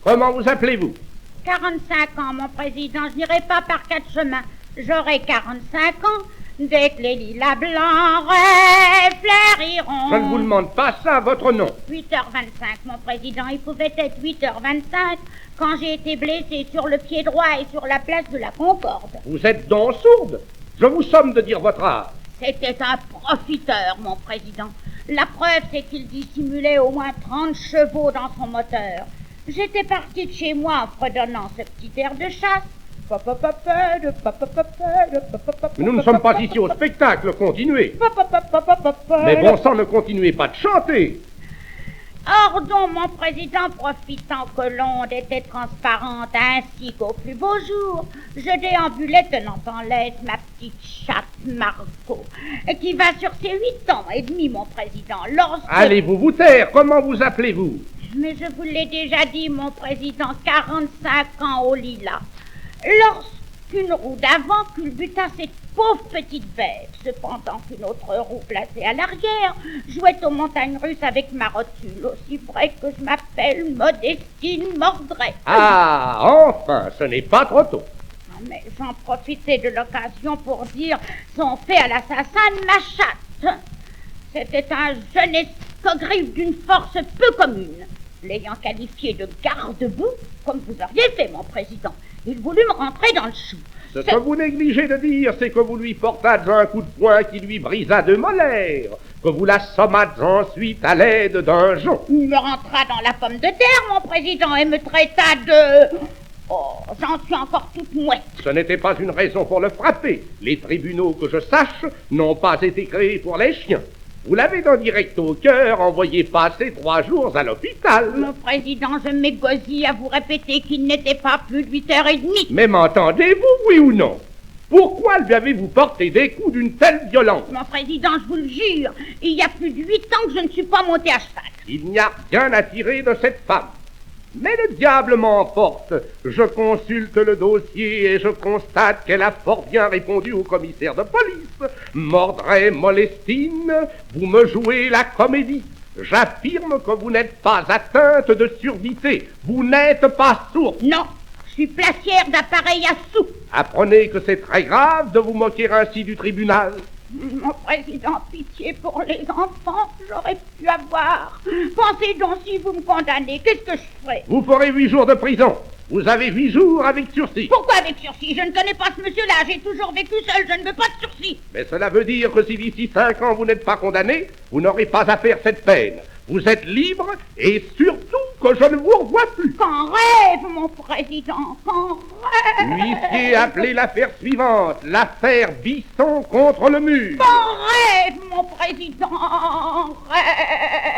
Comment vous appelez-vous? 45 ans, mon président, je n'irai pas par 4 chemins. J'aurai 45 ans dès que les lilas blancs flériront. Je ne vous demande pas ça, votre nom. 8h25, mon président, il pouvait être 8h25 quand j'ai été blessé sur le pied droit et sur la place de la Concorde. Vous êtes donc sourde. Je vous somme de dire votre âge. C'était un profiteur, mon président. La preuve, c'est qu'il dissimulait au moins 30 chevaux dans son moteur. J'étais partie de chez moi en fredonnant ce petit air de chasse. Mais nous ne sommes pas ici au spectacle, continuez. Mais bon sang, ne continuez pas de chanter. Ordon, mon président, profitant que l'onde était transparente ainsi qu'au plus beau jour, je déambulais tenant en laisse ma petite chatte Marco, qui va sur ses 8 ans et demi, mon président, lorsque... Allez-vous vous taire, comment vous appelez-vous? Mais je vous l'ai déjà dit, mon président, 45 ans au lilas. Lorsqu'une roue d'avant culbuta cette pauvre petite bête, cependant qu'une autre roue placée à l'arrière jouait aux montagnes russes avec ma rotule, aussi vrai que je m'appelle Modestine Mordret. Ah, enfin, ce n'est pas trop tôt. Mais j'en profitais de l'occasion pour dire son fait à l'assassin de ma chatte. C'était un jeune escogriffe d'une force peu commune. L'ayant qualifié de garde-boue, comme vous auriez fait, mon président, il voulut me rentrer dans le chou. Ce que vous négligez de dire, c'est que vous lui portâtes un coup de poing qui lui brisa 2 molaires, que vous l'assommâtes ensuite à l'aide d'un jonc. Il me rentra dans la pomme de terre, mon président, et me traita de... Oh, j'en suis encore toute mouette. Ce n'était pas une raison pour le frapper. Les tribunaux, que je sache, n'ont pas été créés pour les chiens. Vous l'avez d'un direct au cœur envoyé passer 3 jours à l'hôpital. Mon président, je m'égosille à vous répéter qu'il n'était pas plus de 8h30. Mais m'entendez-vous, oui ou non? Pourquoi lui avez-vous porté des coups d'une telle violence? Mon président, je vous le jure, il y a plus de 8 ans que je ne suis pas monté à cheval. Il n'y a rien à tirer de cette femme. Mais le diable m'emporte. Je consulte le dossier et je constate qu'elle a fort bien répondu au commissaire de police. Mordret Molestine, vous me jouez la comédie. J'affirme que vous n'êtes pas atteinte de surdité. Vous n'êtes pas sourde. Non, je suis placière d'appareil à sous. Apprenez que c'est très grave de vous moquer ainsi du tribunal. Mon président, pitié pour les enfants, j'aurais pu avoir. Pensez donc, si vous me condamnez, qu'est-ce que je ferai? Vous ferez 8 jours de prison. Vous avez 8 jours avec sursis. Pourquoi avec sursis? Je ne connais pas ce monsieur-là, j'ai toujours vécu seul, je ne veux pas de sursis. Mais cela veut dire que si d'ici 5 ans vous n'êtes pas condamné, vous n'aurez pas à faire cette peine. Vous êtes libre et surtout que je ne vous revois plus. Qu'en rêve, mon président, qu'en rêve. Huissier, appelez l'affaire suivante, l'affaire Bisson contre le mur. Qu'en rêve, mon président, en rêve.